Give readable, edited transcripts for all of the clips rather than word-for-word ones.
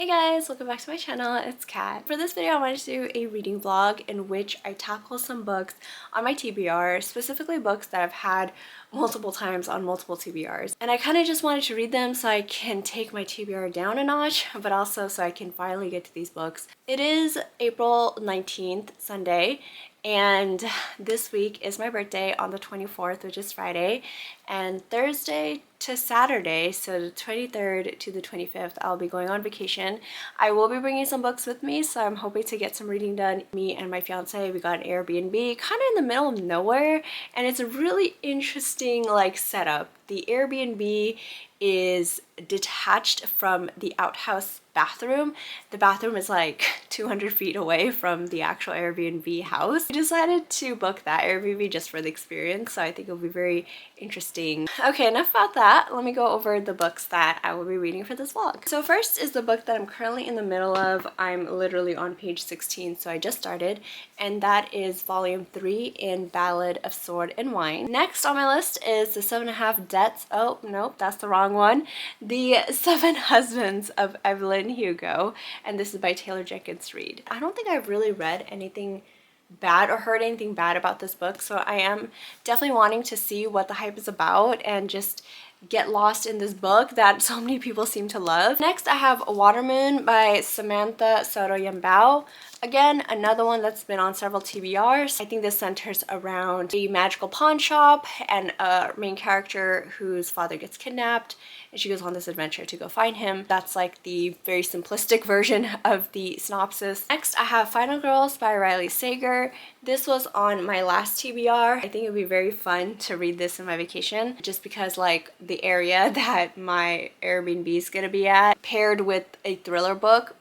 Hey guys, welcome back to my channel. It's Kat. For this video, I wanted to do a reading vlog in which I tackle some books on my TBR, specifically books that I've had multiple times on multiple TBRs. And I kind of just wanted to read them so I can take my TBR down a notch, but also so I can finally get to these books. It is April 19th, Sunday, and this week is my birthday on the 24th, which is Friday, and Thursday to Saturday, so the 23rd to the 25th, I'll be going on vacation. I will be bringing some books with me, so I'm hoping to get some reading done. Me and my fiance, we got an Airbnb kind of in the middle of nowhere, and it's a really interesting setup. The Airbnb is detached from the outhouse bathroom. The bathroom is like 200 feet away from the actual Airbnb house. We decided to book that Airbnb just for the experience, so I think it'll be very interesting. Okay, enough about that. Let me go over the books that I will be reading for this vlog. So first is the book that I'm currently in the middle of. I'm literally on page 16, so I just started, and that is volume 3 in Ballad of Sword and Wine. Next on my list is The 7.5 Deaths. Oh, nope, that's the wrong one. The 7 Husbands of Evelyn Hugo, and this is by Taylor Jenkins Reid. I don't think I've really read anything bad or heard anything bad about this book, so I am definitely wanting to see what the hype is about and just get lost in this book that so many people seem to love. Next, I have Watermoon by Samantha Soroyambao. Again, another one that's been on several TBRs. I think this centers around a magical pawn shop and a main character whose father gets kidnapped, and she goes on this adventure to go find him. That's like the very simplistic version of the synopsis. Next, I have Final Girls by Riley Sager. This was on my last TBR. I think it would be very fun to read this in my vacation, just because the area that my Airbnb is gonna be at, paired with a thriller book,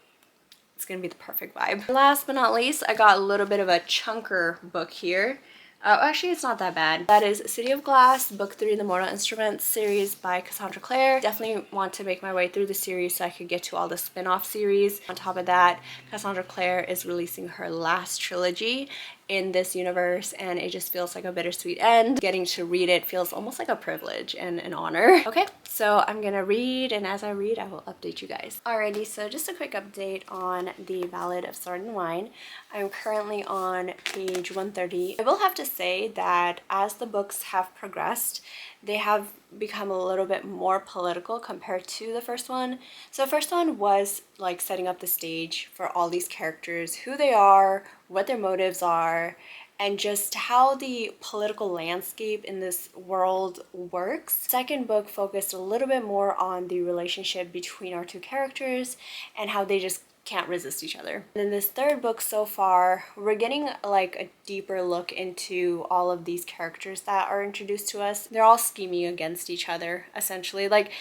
it's gonna be the perfect vibe. Last but not least, I got a little bit of a chunker book here. Actually, it's not that bad. That is City of Glass, book 3 in the Mortal Instruments series by Cassandra Clare. Definitely want to make my way through the series so I could get to all the spin-off series. On top of that, Cassandra Clare is releasing her last trilogy in this universe, and it just feels like a bittersweet end. Getting to read it feels almost like a privilege and an honor. Okay, so I'm gonna read, and as I read, I will update you guys. Alrighty, so just a quick update on the Ballad of Sword and Wine. I'm currently on page 130. I will have to say that as the books have progressed, they have become a little bit more political compared to the first one. So the first one was like setting up the stage for all these characters, who they are, what their motives are, and just how the political landscape in this world works. Second book focused a little bit more on the relationship between our two characters and how they just can't resist each other. And in this third book so far, we're getting like a deeper look into all of these characters that are introduced to us. They're all scheming against each other, essentially. Like,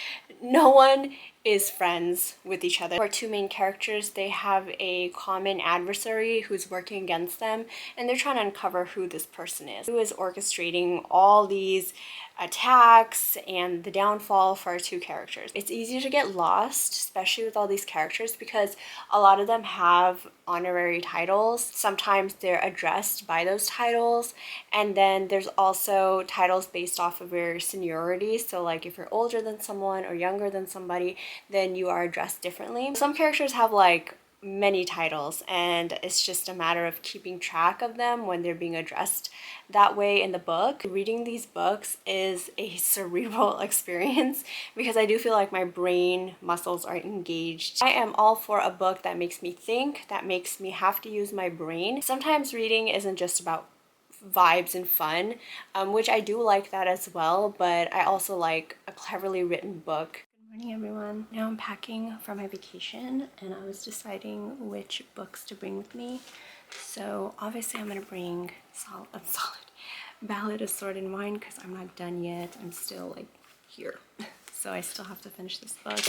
no one is friends with each other. Our two main characters, they have a common adversary who's working against them, and they're trying to uncover who this person is, who is orchestrating all these attacks and the downfall for our two characters. It's easy to get lost, especially with all these characters, because a lot of them have honorary titles. Sometimes they're addressed by those titles, and then there's also titles based off of your seniority. So like if you're older than someone or younger than somebody, then you are addressed differently. Some characters have like many titles, and it's just a matter of keeping track of them when they're being addressed that way in the book. Reading these books is a cerebral experience because I do feel like my brain muscles are engaged. I am all for a book that makes me think, that makes me have to use my brain. Sometimes reading isn't just about vibes and fun, which I do like that as well, but I also like a cleverly written book. Good morning, everyone. Now I'm packing for my vacation, and I was deciding which books to bring with me. So obviously I'm gonna bring solid Ballad of Sword and Wine because I'm not done yet. I'm still like here. So I still have to finish this book.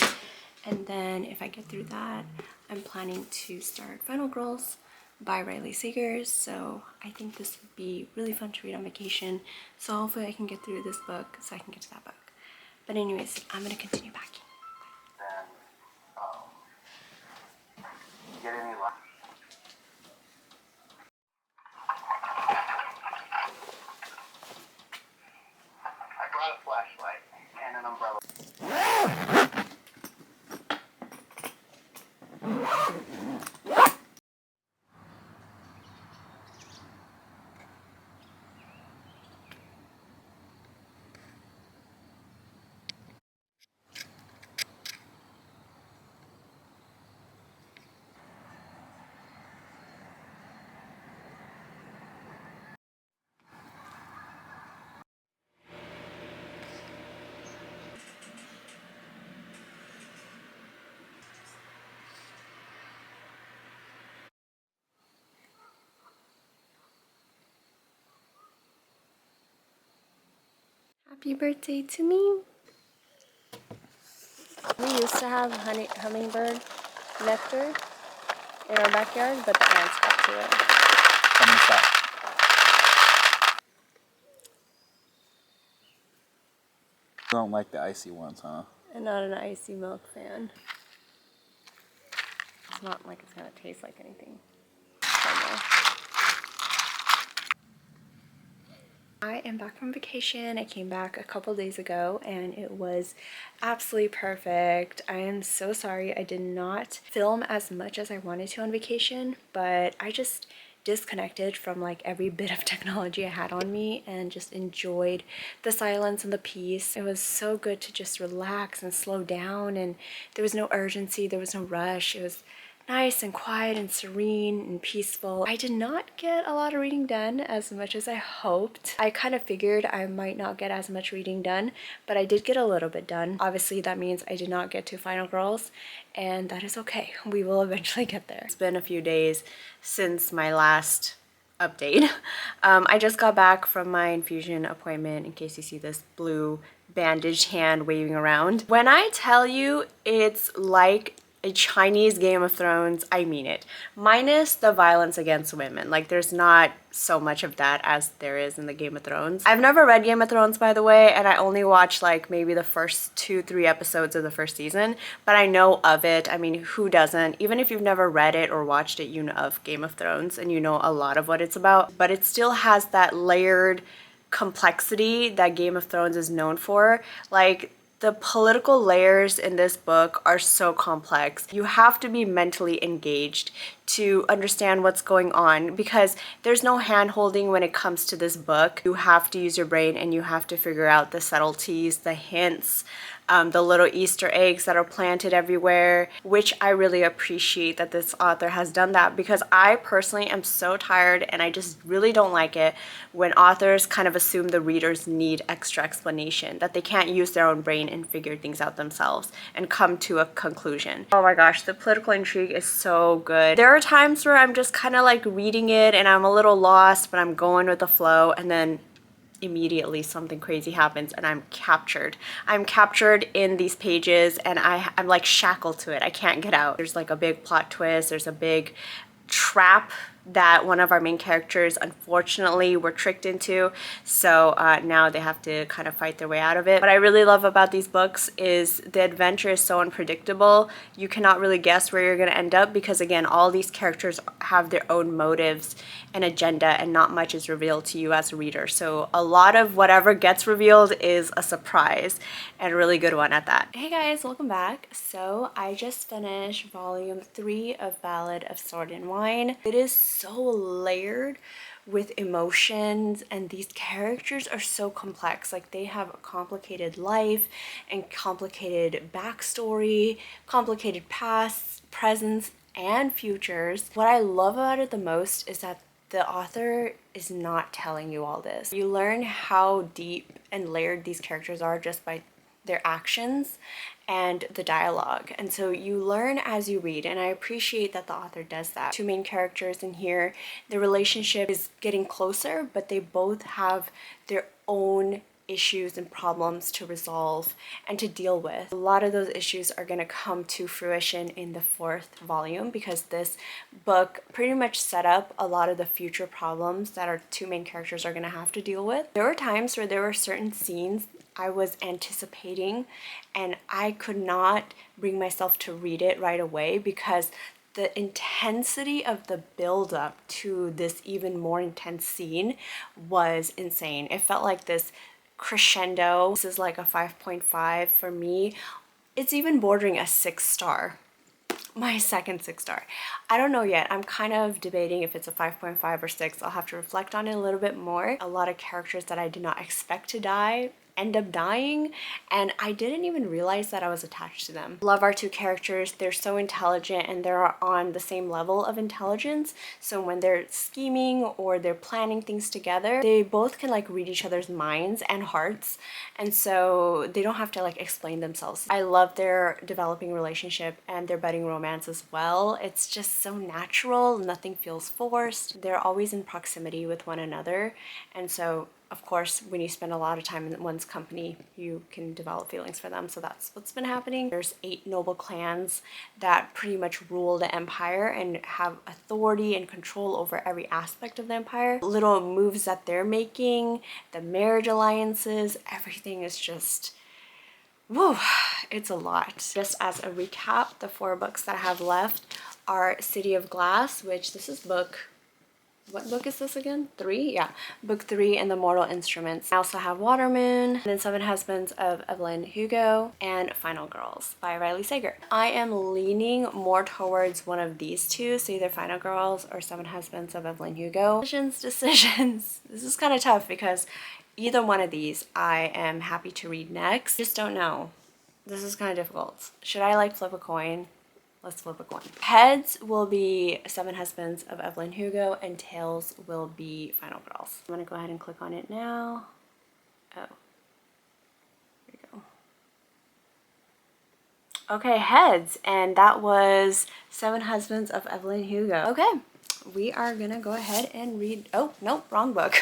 And then if I get through that, I'm planning to start Final Girls by Riley Sager. So I think this would be really fun to read on vacation. So hopefully I can get through this book so I can get to that book. But anyways, I'm gonna continue packing. Get any luck? I brought a flashlight and an umbrella. Happy birthday to me. We used to have hummingbird nectar in our backyard, but the ants got to it. Let me stop. You don't like the icy ones, huh? I'm not an icy milk fan. It's not like it's gonna taste like anything. I am back from vacation. I came back a couple days ago and it was absolutely perfect. I am so sorry I did not film as much as I wanted to on vacation, but I just disconnected from like every bit of technology I had on me and just enjoyed the silence and the peace. It was so good to just relax and slow down, and there was no urgency, there was no rush. It was nice and quiet and serene and peaceful. I did not get a lot of reading done as much as I hoped. I kind of figured I might not get as much reading done, but I did get a little bit done. Obviously that means I did not get to Final Girls, and that is okay. We will eventually get there. It's been a few days since my last update. I just got back from my infusion appointment, in case you see this blue bandaged hand waving around. When I tell you it's like a Chinese Game of Thrones, I mean it. Minus the violence against women. Like, there's not so much of that as there is in the Game of Thrones. I've never read Game of Thrones, by the way, and I only watched like maybe the first 2-3 episodes of the first season, but I know of it. I mean, who doesn't? Even if you've never read it or watched it, you know of Game of Thrones and you know a lot of what it's about, but it still has that layered complexity that Game of Thrones is known for. Like, the political layers in this book are so complex. You have to be mentally engaged to understand what's going on, because there's no hand-holding when it comes to this book. You have to use your brain and you have to figure out the subtleties, the hints, the little Easter eggs that are planted everywhere, which I really appreciate that this author has done that, because I personally am so tired and I just really don't like it when authors kind of assume the readers need extra explanation, that they can't use their own brain and figure things out themselves and come to a conclusion. Oh my gosh, the political intrigue is so good. There are times where I'm just kind of like reading it and I'm a little lost, but I'm going with the flow, and then immediately something crazy happens and I'm captured. I'm captured in these pages and I'm like shackled to it. I can't get out. There's like a big plot twist. There's a big trap that one of our main characters unfortunately were tricked into, so now they have to kind of fight their way out of it. What I really love about these books is the adventure is so unpredictable. You cannot really guess where you're going to end up, because again, all these characters have their own motives and agenda and not much is revealed to you as a reader. So a lot of whatever gets revealed is a surprise, and a really good one at that. Hey guys, welcome back. So I just finished volume 3 of Ballad of Sword and Wine. It is so layered with emotions, and these characters are so complex. Like, they have a complicated life and complicated backstory, complicated pasts, presents, and futures. What I love about it the most is that the author is not telling you all this. You learn how deep and layered these characters are just by their actions and the dialogue, and so you learn as you read, and I appreciate that the author does that. Two main characters in here, the relationship is getting closer, but they both have their own issues and problems to resolve and to deal with. A lot of those issues are going to come to fruition in the 4th volume, because this book pretty much set up a lot of the future problems that our two main characters are going to have to deal with. There were times where there were certain scenes I was anticipating and I could not bring myself to read it right away, because the intensity of the build-up to this even more intense scene was insane. It felt like this crescendo. This is like a 5.5 for me. It's even bordering a 6-star. My second 6-star. I don't know yet. I'm kind of debating if it's a 5.5 or 6. I'll have to reflect on it a little bit more. A lot of characters that I did not expect to die end up dying, and I didn't even realize that I was attached to them. Love our two characters. They're so intelligent and they're on the same level of intelligence, so when they're scheming or they're planning things together, they both can like read each other's minds and hearts, and so they don't have to like explain themselves. I love their developing relationship and their budding romance as well. It's just so natural. Nothing feels forced. They're always in proximity with one another, and so of course, when you spend a lot of time in one's company, you can develop feelings for them. So that's what's been happening. There's 8 noble clans that pretty much rule the empire and have authority and control over every aspect of the empire. Little moves that they're making, the marriage alliances, everything is just, whoa, it's a lot. Just as a recap, the 4 books that I have left are City of Glass, which this is book, what book is this again? 3? Yeah, book 3 and the Mortal Instruments. I also have Watermoon, and then Seven Husbands of Evelyn Hugo, and Final Girls by Riley Sager. I am leaning more towards one of these two, so either Final Girls or Seven Husbands of Evelyn Hugo. Decisions. This is kind of tough because either one of these I am happy to read next. Just don't know. This is kind of difficult. Should I like flip a coin? Let's flip a coin. Heads will be Seven Husbands of Evelyn Hugo, and tails will be Final Girls. I'm gonna go ahead and click on it now. Oh, here we go. Okay, heads, and that was Seven Husbands of Evelyn Hugo. Okay, we are gonna go ahead and read, oh, nope, wrong book.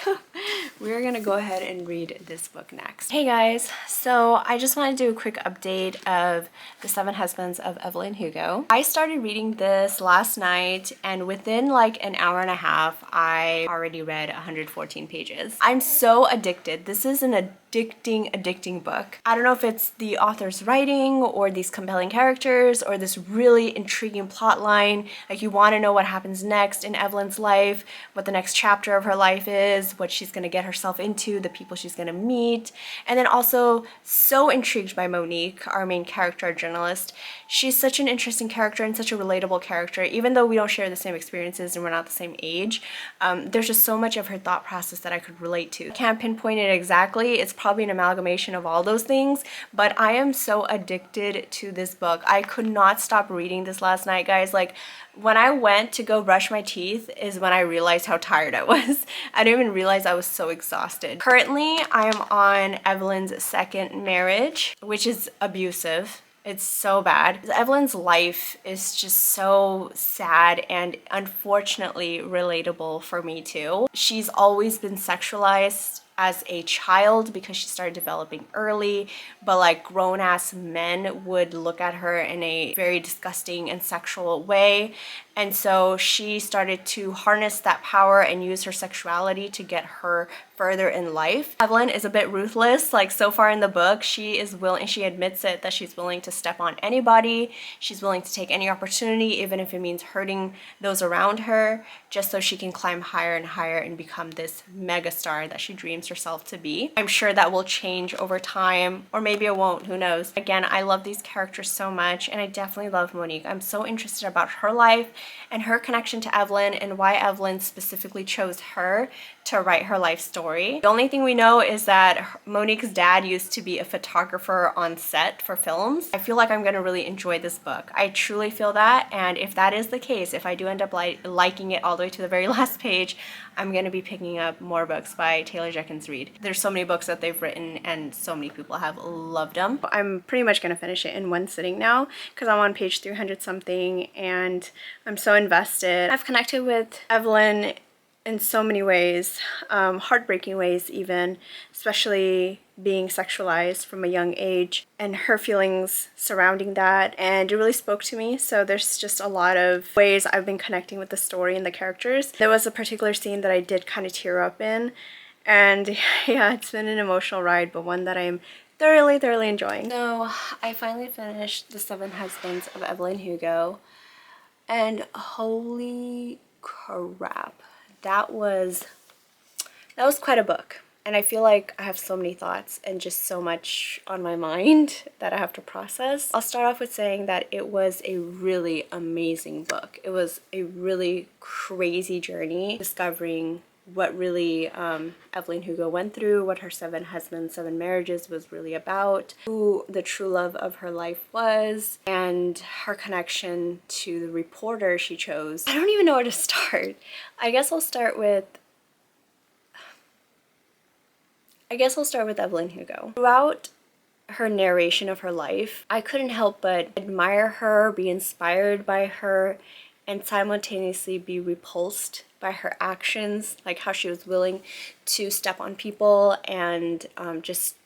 We're gonna go ahead and read this book next. Hey guys, so I just want to do a quick update of the Seven Husbands of Evelyn Hugo. I started reading this last night, and within like an hour and a half, I already read 114 pages. I'm so addicted. This is an addicting book. I don't know if it's the author's writing or these compelling characters or this really intriguing plot line. Like, you want to know what happens next in Evelyn's life, what the next chapter of her life is, what she's gonna get herself into, the people she's gonna meet. And then also so intrigued by Monique, our main character, our journalist. She's such an interesting character and such a relatable character. Even though we don't share the same experiences and we're not the same age, there's just so much of her thought process that I could relate to. I can't pinpoint it exactly. It's probably an amalgamation of all those things, but I am so addicted to this book. I could not stop reading this last night, guys. Like, when I went to go brush my teeth is when I realized how tired I was. I didn't even realize I was so exhausted. Currently, I am on Evelyn's second marriage, which is abusive. It's so bad. Evelyn's life is just so sad and unfortunately relatable for me too. She's always been sexualized as a child because she started developing early, but like grown-ass men would look at her in a very disgusting and sexual way. And so she started to harness that power and use her sexuality to get her further in life. Evelyn is a bit ruthless. Like, so far in the book, she is willing, she admits it, that she's willing to step on anybody. She's willing to take any opportunity, even if it means hurting those around her, just so she can climb higher and higher and become this mega star that she dreams herself to be. I'm sure that will change over time, or maybe it won't, who knows. Again, I love these characters so much, and I definitely love Monique. I'm so interested about her life and her connection to Evelyn and why Evelyn specifically chose her to write her life story. The only thing we know is that Monique's dad used to be a photographer on set for films. I feel like I'm gonna really enjoy this book. I truly feel that, and if that is the case, if I do end up liking it all the way to the very last page, I'm gonna be picking up more books by Taylor Jenkins Reid. There's so many books that they've written and so many people have loved them. I'm pretty much gonna finish it in one sitting now because I'm on page 300 something and I'm so invested. I've connected with Evelyn in so many ways, heartbreaking ways even, especially being sexualized from a young age and her feelings surrounding that, and it really spoke to me. So there's just a lot of ways I've been connecting with the story and the characters. There was a particular scene that I did kind of tear up in, and yeah, it's been an emotional ride, but one that I'm thoroughly enjoying. So I finally finished The Seven Husbands of Evelyn Hugo, and holy crap, that was quite a book. And I feel like I have so many thoughts and just so much on my mind that I have to process. I'll start off with saying that it was a really amazing book. It was a really crazy journey discovering what really Evelyn Hugo went through, what her 7 husbands, 7 marriages was really about, who the true love of her life was, and her connection to the reporter she chose. I don't even know where to start. I guess I'll start with Evelyn Hugo. Throughout her narration of her life, I couldn't help but admire her, be inspired by her, and simultaneously be repulsed by her actions, like how she was willing to step on people and just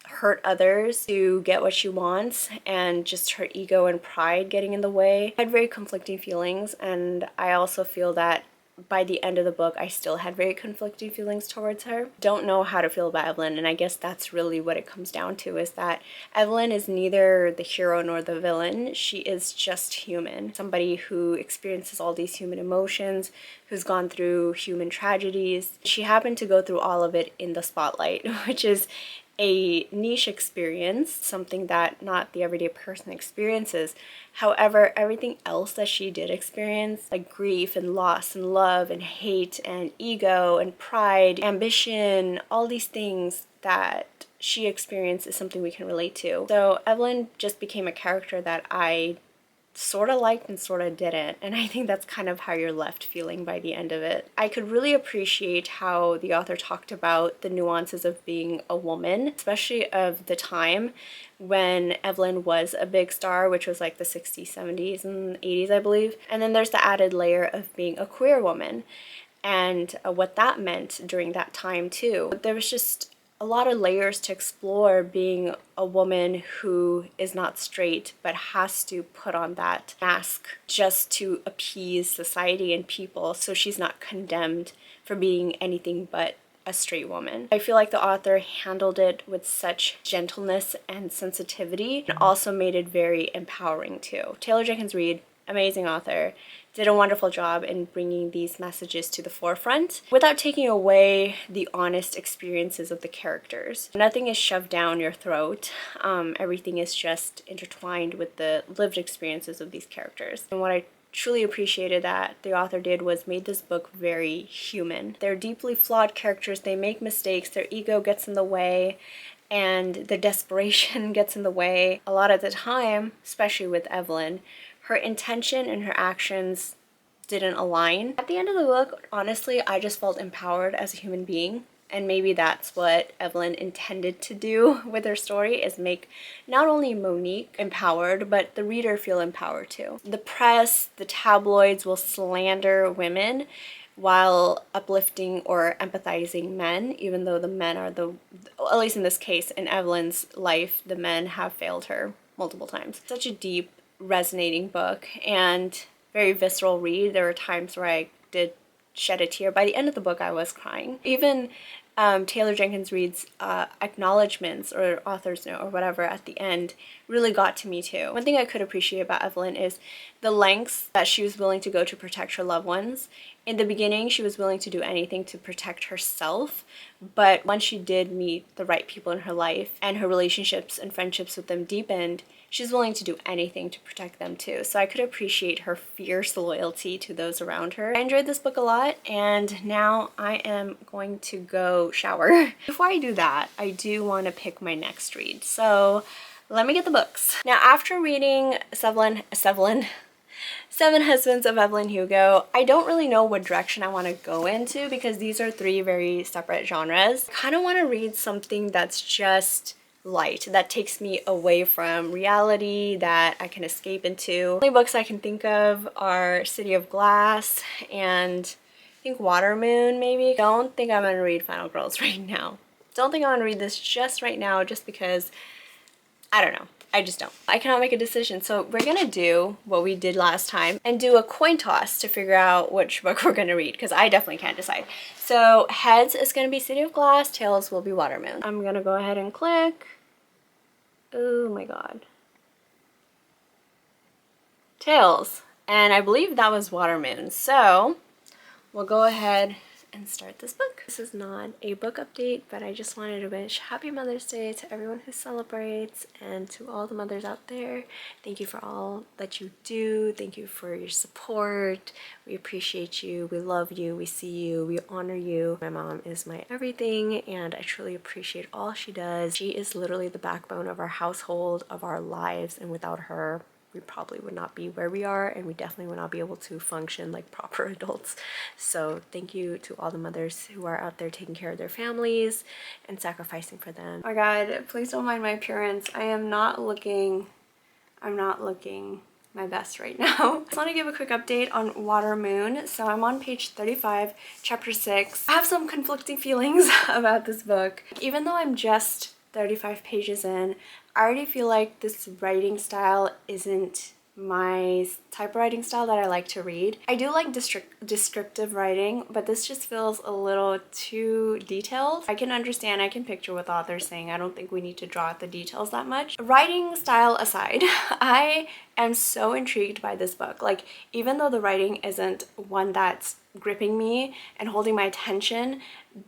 hurt others to get what she wants, and just her ego and pride getting in the way. I had very conflicting feelings, and I also feel that by the end of the book I still had very conflicting feelings towards her. Don't know how to feel about Evelyn, and I guess that's really what it comes down to, is that Evelyn is neither the hero nor the villain. She is just human. Somebody who experiences all these human emotions, who's gone through human tragedies. She happened to go through all of it in the spotlight, which is a niche experience, something that not the everyday person experiences. However, everything else that she did experience, like grief and loss and love and hate and ego and pride, ambition, all these things that she experienced, is something we can relate to. So Evelyn just became a character that I sort of liked and sort of didn't, and I think that's kind of how you're left feeling by the end of it. I could really appreciate how the author talked about the nuances of being a woman, especially of the time when Evelyn was a big star, which was like the 60s, 70s, and 80s, I believe. And then there's the added layer of being a queer woman and what that meant during that time too. There was just a lot of layers to explore being a woman who is not straight but has to put on that mask just to appease society and people, so she's not condemned for being anything but a straight woman. I feel like the author handled it with such gentleness and sensitivity, and also made it very empowering too. Taylor Jenkins Reid, amazing author, did a wonderful job in bringing these messages to the forefront without taking away the honest experiences of the characters. Nothing is shoved down your throat. Everything is just intertwined with the lived experiences of these characters. And what I truly appreciated that the author did was made this book very human. They're deeply flawed characters. They make mistakes. Their ego gets in the way, and their desperation gets in the way. A lot of the time, especially with Evelyn, her intention and her actions didn't align. At the end of the book, honestly, I just felt empowered as a human being. And maybe that's what Evelyn intended to do with her story, is make not only Monique empowered, but the reader feel empowered too. The press, the tabloids will slander women while uplifting or empathizing men, even though the men are at least in this case, in Evelyn's life, the men have failed her multiple times. Such a deep, resonating book and very visceral read. There were times where I did shed a tear. By the end of the book, I was crying. Even Taylor Jenkins Reid's acknowledgments or author's note or whatever at the end really got to me too. One thing I could appreciate about Evelyn is the lengths that she was willing to go to protect her loved ones. In the beginning, she was willing to do anything to protect herself, but once she did meet the right people in her life and her relationships and friendships with them deepened, she's willing to do anything to protect them too. So I could appreciate her fierce loyalty to those around her. I enjoyed this book a lot, and now I am going to go shower. Before I do that, I do want to pick my next read. So let me get the books. Now, after reading Seven Husbands of Evelyn Hugo, I don't really know what direction I want to go into, because these are three very separate genres. I kind of want to read something that's just light, that takes me away from reality, that I can escape into. The only books I can think of are City of Glass and I think Water Moon, maybe. Don't think I'm going to read Final Girls right now. Don't think I'm going to read this just right now, just because, I don't know. I just don't. I cannot make a decision. So we're gonna do what we did last time and do a coin toss to figure out which book we're gonna read, because I definitely can't decide. So heads is gonna be City of Glass, tails will be Water Moon. I'm gonna go ahead and click. Oh my god. Tails. And I believe that was Water Moon. So we'll go ahead and start this book. This is not a book update, but I just wanted to wish Happy Mother's Day to everyone who celebrates, and to all the mothers out there. Thank you for all that you do. Thank you for your support. We appreciate you. We love you. We see you. We honor you. My mom is my everything, and I truly appreciate all she does. She is literally the backbone of our household, of our lives, and without her, we probably would not be where we are, and we definitely would not be able to function like proper adults. So thank you to all the mothers who are out there taking care of their families and sacrificing for them. Oh my god, please don't mind my appearance. I'm not looking my best right now. I just want to give a quick update on Water Moon. So I'm on page 35, chapter 6. I have some conflicting feelings about this book. Even though I'm just 35 pages in, I already feel like this writing style isn't my type of writing style that I like to read. I do like descriptive writing, but this just feels a little too detailed. I can understand, I can picture what the author's saying. I don't think we need to draw out the details that much. Writing style aside, I am so intrigued by this book. Like, even though the writing isn't one that's gripping me and holding my attention,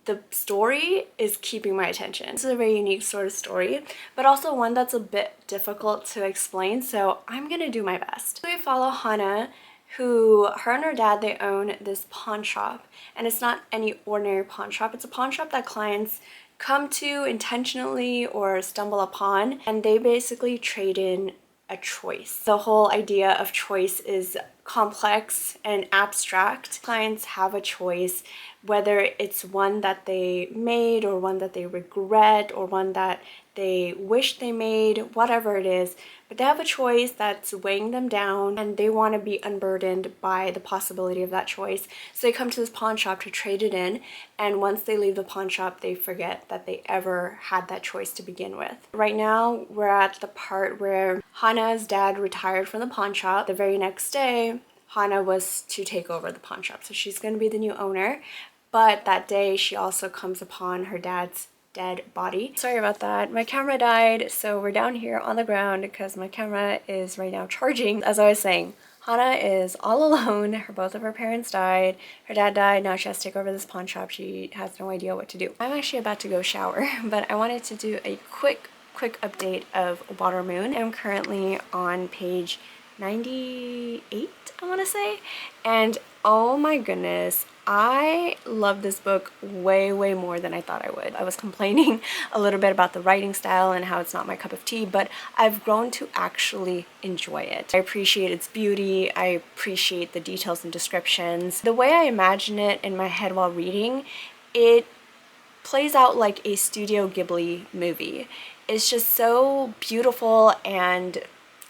the story is keeping my attention. This is a very unique sort of story, but also one that's a bit difficult to explain, so I'm gonna do my best. We follow Hana, who, her and her dad, they own this pawn shop, and it's not any ordinary pawn shop. It's a pawn shop that clients come to intentionally or stumble upon, and they basically trade in a choice. The whole idea of choice is complex and abstract. Clients have a choice, whether it's one that they made or one that they regret or one that they wish they made, whatever it is, but they have a choice that's weighing them down and they want to be unburdened by the possibility of that choice. So they come to this pawn shop to trade it in, and once they leave the pawn shop, they forget that they ever had that choice to begin with. Right now, we're at the part where Hana's dad retired from the pawn shop. The very next day, Hana was to take over the pawn shop, so she's going to be the new owner. But that day, she also comes upon her dad's dead body. Sorry about that. My camera died, so we're down here on the ground because my camera is right now charging. As I was saying, Hana is all alone. Both of her parents died. Her dad died. Now she has to take over this pawn shop. She has no idea what to do. I'm actually about to go shower, but I wanted to do a quick update of Water Moon. I'm currently on page 98, I want to say, and oh my goodness, I love this book way more than I thought I would. I was complaining a little bit about the writing style and how it's not my cup of tea, but I've grown to actually enjoy it. I appreciate its beauty. I appreciate the details and descriptions. The way I imagine it in my head while reading, it plays out like a Studio Ghibli movie. It's just so beautiful and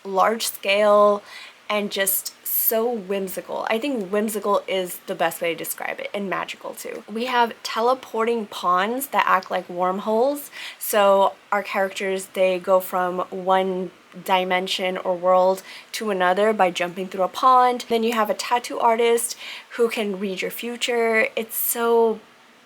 large scale and just so whimsical. I think whimsical is the best way to describe it, and magical too. We have teleporting pawns that act like wormholes. So our characters, they go from one dimension or world to another by jumping through a pond. Then you have a tattoo artist who can read your future. It's so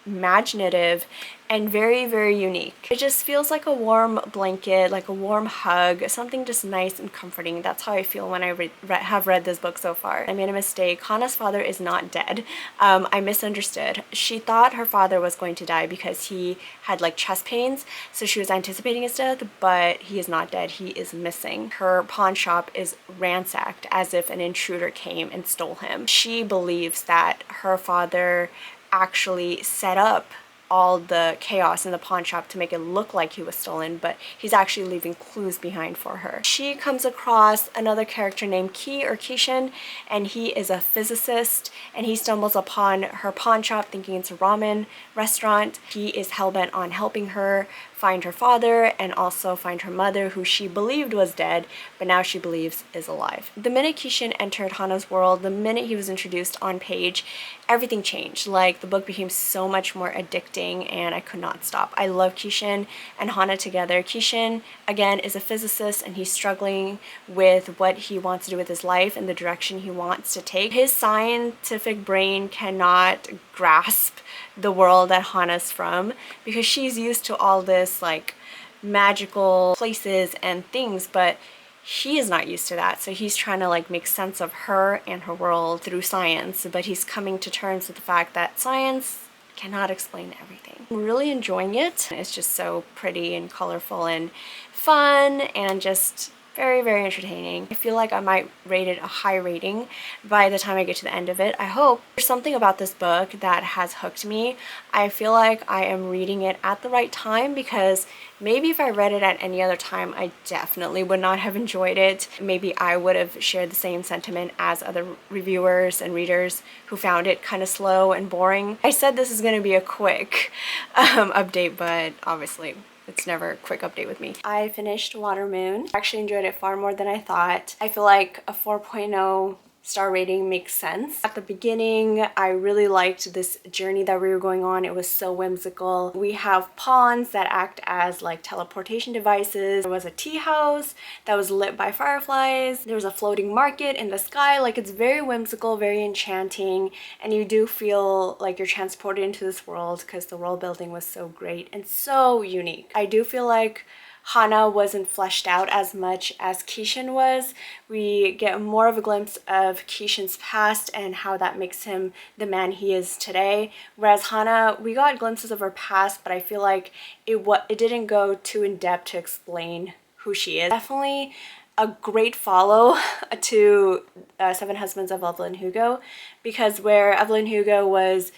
imaginative and very unique. It just feels like a warm blanket, like a warm hug, something just nice and comforting. That's how I feel when I have read this book so far. I made a mistake. Hana's father is not dead. I misunderstood. She thought her father was going to die because he had like chest pains, so she was anticipating his death, but he is not dead. He is missing. Her pawn shop is ransacked as if an intruder came and stole him. She believes that her father actually set up all the chaos in the pawn shop to make it look like he was stolen, but he's actually leaving clues behind for her. She comes across another character named Ki or Kishin, and he is a physicist, and he stumbles upon her pawn shop thinking it's a ramen restaurant. He is hellbent on helping her find her father and also find her mother, who she believed was dead, but now she believes is alive. The minute Kishin entered Hana's world, the minute he was introduced on page, everything changed. Like, the book became so much more addicting and I could not stop. I love Kishin and Hana together. Kishin, again, is a physicist and he's struggling with what he wants to do with his life and the direction he wants to take. His scientific brain cannot grasp the world that Hana's from because she's used to all this like magical places and things, but he is not used to that. So he's trying to like make sense of her and her world through science, but he's coming to terms with the fact that science cannot explain everything. I'm really enjoying it. It's just so pretty and colorful and fun and just very entertaining. I feel like I might rate it a high rating by the time I get to the end of it. I hope. There's something about this book that has hooked me. I feel like I am reading it at the right time because maybe if I read it at any other time, I definitely would not have enjoyed it. Maybe I would have shared the same sentiment as other reviewers and readers who found it kind of slow and boring. I said this is going to be a quick update, but obviously it's never a quick update with me. I finished Watermoon. I actually enjoyed it far more than I thought. I feel like a 4.0 star rating makes sense. At the beginning, I really liked this journey that we were going on. It was so whimsical. We have pawns that act as like teleportation devices. There was a tea house that was lit by fireflies. There was a floating market in the sky. Like, it's very whimsical, very enchanting, and you do feel like you're transported into this world because the world building was so great and so unique. I do feel like Hana wasn't fleshed out as much as Kishin was. We get more of a glimpse of Kishin's past and how that makes him the man he is today. Whereas Hana, we got glimpses of her past, but I feel like it didn't go too in depth to explain who she is. Definitely a great follow to Seven Husbands of Evelyn Hugo, because where Evelyn Hugo was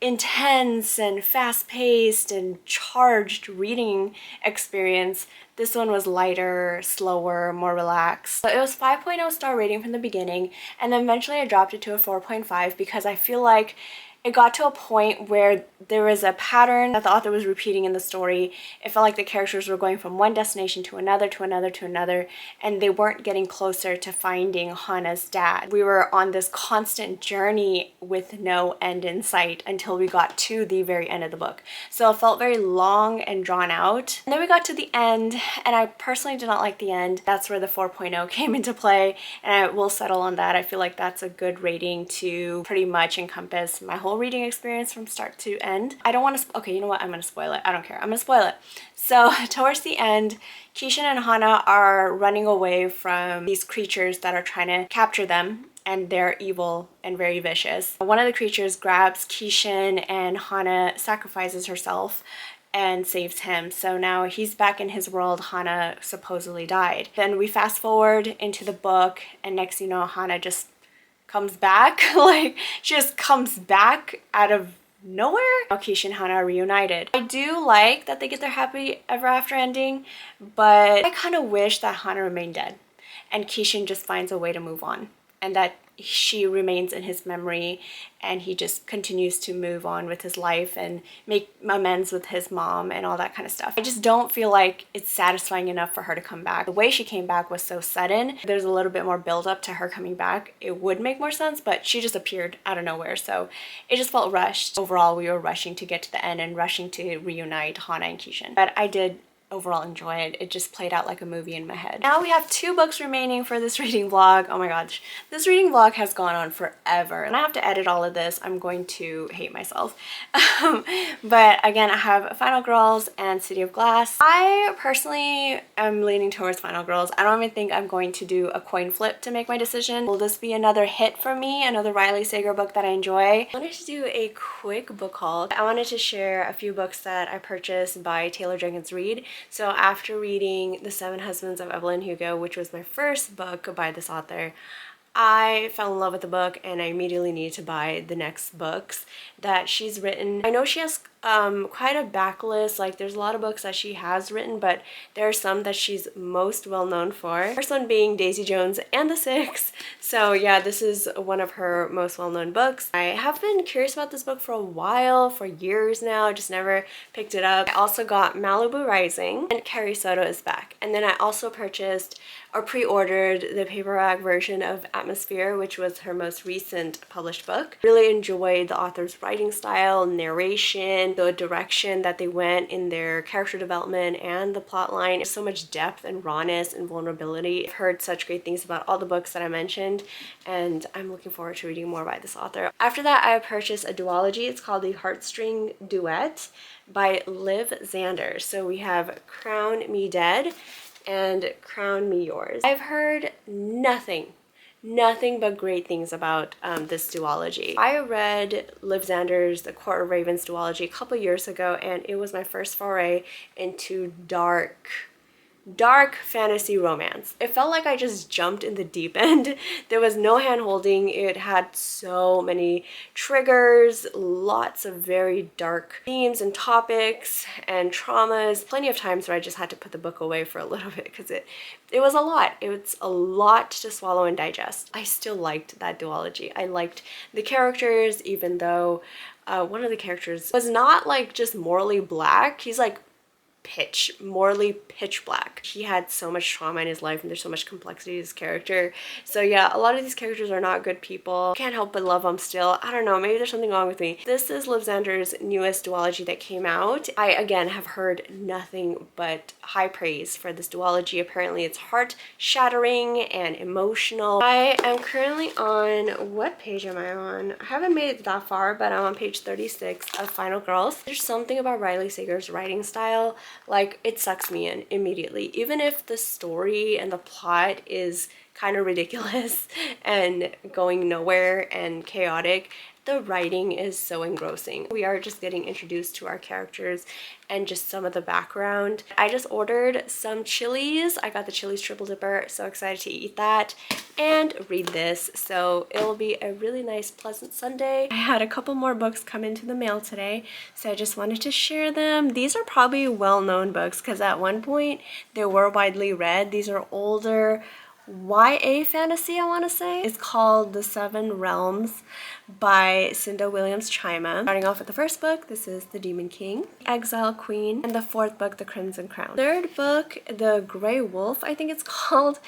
intense and fast-paced and charged reading experience, this one was lighter, slower, more relaxed. So it was 5.0 star rating from the beginning, and then eventually I dropped it to a 4.5 because I feel like it got to a point where there was a pattern that the author was repeating in the story. It felt like the characters were going from one destination to another, to another, to another, and they weren't getting closer to finding Hana's dad. We were on this constant journey with no end in sight until we got to the very end of the book. So it felt very long and drawn out. And then we got to the end, and I personally did not like the end. That's where the 4.0 came into play, and I will settle on that. I feel like that's a good rating to pretty much encompass my whole reading experience from start to end. I don't want to, okay, you know what, I'm gonna spoil it. I don't care, I'm gonna spoil it. So towards the end, Kishin and Hana are running away from these creatures that are trying to capture them, and they're evil and very vicious. One of the creatures grabs Kishin, and Hana sacrifices herself and saves him. So now he's back in his world. Hana supposedly died. Then we fast forward into the book, and next you know, Hana just comes back. Like, she just comes back out of nowhere. Now Kishin and Hana are reunited. I do like that they get their happy ever after ending, but I kind of wish that Hana remained dead and Kishin just finds a way to move on, and that she remains in his memory and he just continues to move on with his life and make amends with his mom and all that kind of stuff. I just don't feel like it's satisfying enough for her to come back. The way she came back was so sudden. There's a little bit more build up to her coming back. It would make more sense, but she just appeared out of nowhere, so it just felt rushed. Overall, we were rushing to get to the end and rushing to reunite Hana and Kishin. But I did overall enjoy it. It just played out like a movie in my head. Now we have 2 books remaining for this reading vlog. Oh my gosh, this reading vlog has gone on forever, and I have to edit all of this. I'm going to hate myself. But again, I have Final Girls and City of Glass. I personally am leaning towards Final Girls. I don't even think I'm going to do a coin flip to make my decision. Will this be another hit for me? Another Riley Sager book that I enjoy? I wanted to do a quick book haul. I wanted to share a few books that I purchased by Taylor Jenkins Reid. So after reading The Seven Husbands of Evelyn Hugo, which was my first book by this author, I fell in love with the book and I immediately needed to buy the next books that she's written. I know she has quite a backlist. Like, there's a lot of books that she has written, but there are some that she's most well known for. First one being Daisy Jones and the Six. So yeah, this is one of her most well-known books. I have been curious about this book for a while, for years now. I just never picked it up. I also got Malibu Rising and Carrie Soto is Back. And then I also purchased or pre-ordered the paperback version of Atmosphere, which was her most recent published book. Really enjoyed the author's writing style, narration, the direction that they went in their character development and the plot line. So much depth and rawness and vulnerability. I've heard such great things about all the books that I mentioned, and I'm looking forward to reading more by this author. After that, I purchased a duology. It's called The Heartstring Duet by Liv Zander. So we have Crown Me Dead and Crown Me Yours. I've heard nothing but great things about this duology. I read Liv Zander's The Court of Ravens duology a couple years ago, and it was my first foray into dark fantasy romance. It felt like I just jumped in the deep end. There was no hand holding. It had so many triggers, lots of very dark themes and topics and traumas. Plenty of times where I just had to put the book away for a little bit because it was a lot. It was a lot to swallow and digest. I still liked that duology. I liked the characters, even though one of the characters was not like just morally black. He's like morally pitch black. He had so much trauma in his life and there's so much complexity to his character. So yeah, a lot of these characters are not good people. Can't help but love them still. I don't know, maybe there's something wrong with me. This is Liv Zander's newest duology that came out. I again have heard nothing but high praise for this duology. Apparently it's heart-shattering and emotional. I am currently on, what page am I on? I haven't made it that far, but I'm on page 36 of Final Girls. There's something about Riley Sager's writing style, like it sucks me in immediately. Even if the story and the plot is kind of ridiculous and going nowhere and chaotic, the writing is so engrossing. We are just getting introduced to our characters and just some of the background. I just ordered some chilies. I got the Chili's Triple Dipper. So excited to eat that and read this. So it'll be a really nice, pleasant Sunday. I had a couple more books come into the mail today, so I just wanted to share them. These are probably well-known books because at one point they were widely read. These are older YA fantasy, I want to say. It's called The Seven Realms by Cinda Williams Chima. Starting off with the first book, this is The Demon King, Exile Queen, and the fourth book, The Crimson Crown. Third book, The Grey Wolf, I think it's called.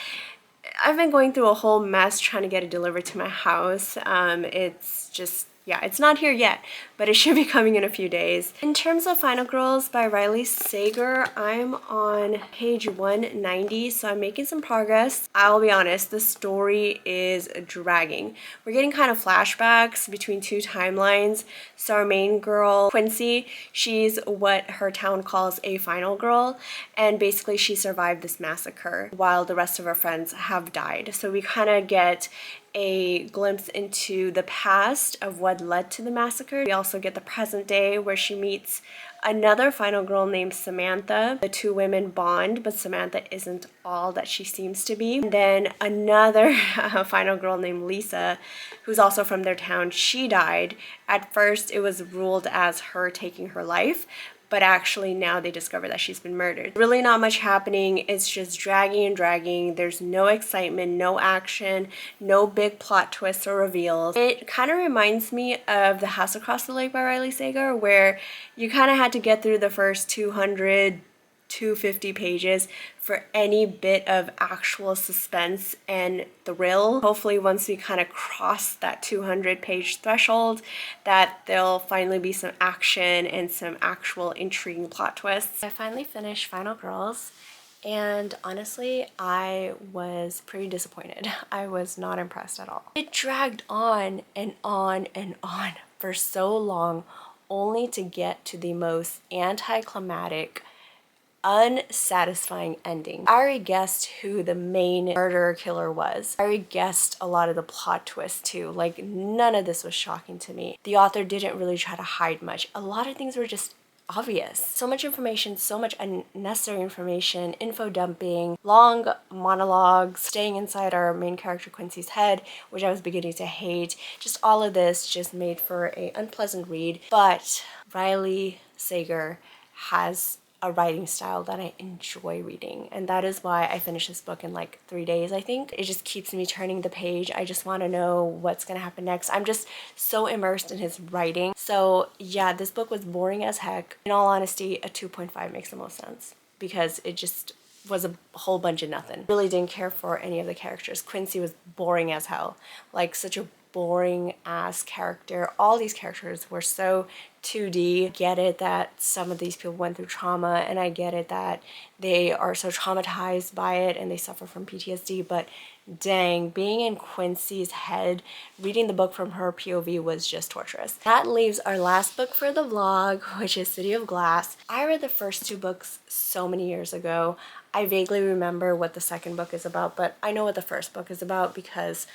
I've been going through a whole mess trying to get it delivered to my house. It's just, yeah, it's not here yet, but it should be coming in a few days. In terms of Final Girls by Riley Sager, I'm on page 190, so I'm making some progress. I'll be honest, the story is dragging. We're getting kind of flashbacks between two timelines. So our main girl, Quincy, she's what her town calls a final girl, and basically she survived this massacre while the rest of her friends have died. So we kind of get a glimpse into the past of what led to the massacre. We also get the present day where she meets another final girl named Samantha. The two women bond, but Samantha isn't all that she seems to be. And then another final girl named Lisa, who's also from their town. She died. At first, it was ruled as her taking her life, but actually now they discover that she's been murdered. Really not much happening. It's just dragging and dragging. There's no excitement, no action, no big plot twists or reveals. It kind of reminds me of The House Across the Lake by Riley Sager, where you kind of had to get through the first 200, 250 pages for any bit of actual suspense and thrill. Hopefully once we kind of cross that 200-page threshold, that there'll finally be some action and some actual intriguing plot twists. I finally finished Final Girls, and honestly, I was pretty disappointed. I was not impressed at all. It dragged on and on and on for so long, only to get to the most anticlimactic, unsatisfying ending. I already guessed who the main murderer killer was. I already guessed a lot of the plot twists too. Like, none of this was shocking to me. The author didn't really try to hide much. A lot of things were just obvious. So much information, so much unnecessary information, info dumping, long monologues, staying inside our main character Quincy's head, which I was beginning to hate. Just all of this just made for an unpleasant read. But Riley Sager has a writing style that I enjoy reading, and that is why I finished this book in like 3 days, I think. It just keeps me turning the page. I just want to know what's gonna happen next. I'm just so immersed in his writing. So yeah, this book was boring as heck. In all honesty, a 2.5 makes the most sense because it just was a whole bunch of nothing. Really didn't care for any of the characters. Quincy was boring as hell. Like, such a boring ass character. All these characters were so 2D. I get it that some of these people went through trauma, and I get it that they are so traumatized by it and they suffer from PTSD, but dang, being in Quincy's head, reading the book from her POV was just torturous. That leaves our last book for the vlog, which is City of Glass. I read the first two books so many years ago. I vaguely remember what the second book is about, but I know what the first book is about because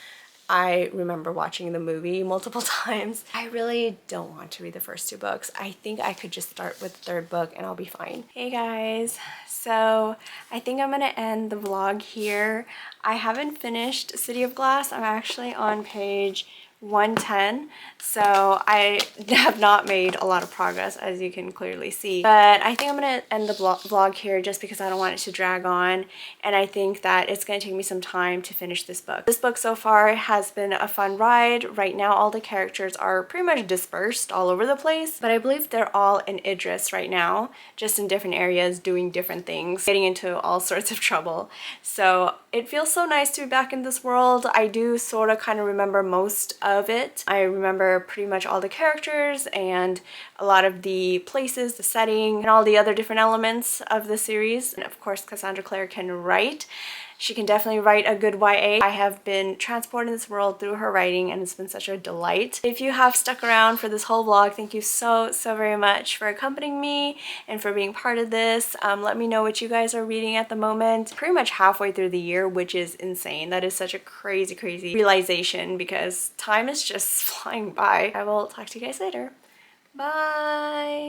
I remember watching the movie multiple times. I really don't want to read the first two books. I think I could just start with the third book and I'll be fine. Hey guys, so I think I'm gonna end the vlog here. I haven't finished City of Glass. I'm actually on page 110, so I have not made a lot of progress, as you can clearly see. But I think I'm gonna end the vlog here just because I don't want it to drag on, and I think that it's gonna take me some time to finish this book. This book so far has been a fun ride. Right now all the characters are pretty much dispersed all over the place, but I believe they're all in Idris right now, just in different areas doing different things, getting into all sorts of trouble. So it feels so nice to be back in this world. I do sort of kind of remember most of it. I remember pretty much all the characters and a lot of the places, the setting, and all the other different elements of the series. And of course, Cassandra Clare can write. She can definitely write a good YA. I have been transported in this world through her writing, and it's been such a delight. If you have stuck around for this whole vlog, thank you so very much for accompanying me and for being part of this. Let me know what you guys are reading at the moment. Pretty much halfway through the year, which is insane. That is such a crazy realization because time is just flying by. I will talk to you guys later. Bye!